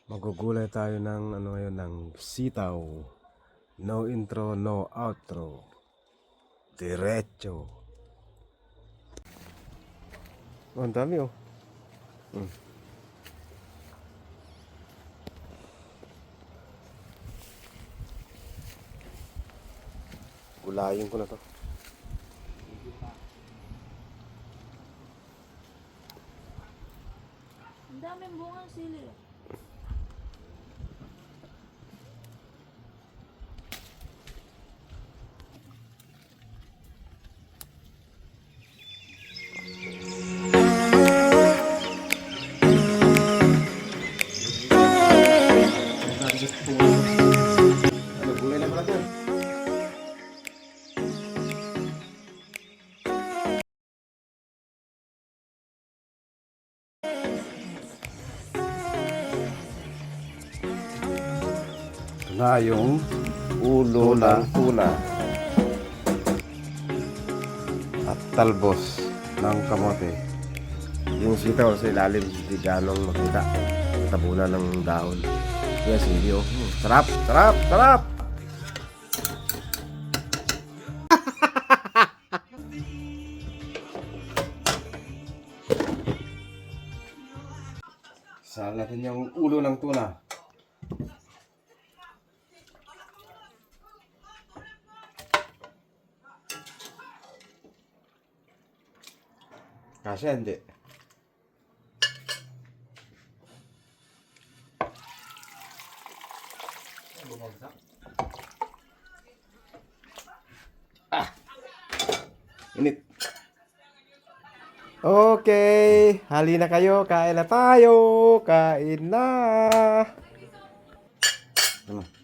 Magugulay tayo ng ano ngayon, ng sitaw. No intro, no outro. Diretso. Oh, ang dami oh. Gulayin ko na to. Ang daming bungang sili. Ano, gulay na pala to. Ito na yung ulo ng tuna at talbos ng kamote. Yung sitaw sa ilalim, hindi ganong makita. Tabunan ng daon. Yes, hindi oh. Sarap, sarap, sarap! Saan natin yung ulo ng tuna. Kasi hindi. Ah! Init. Okay, halina kayo, kain na tayo. Kain na. Ano?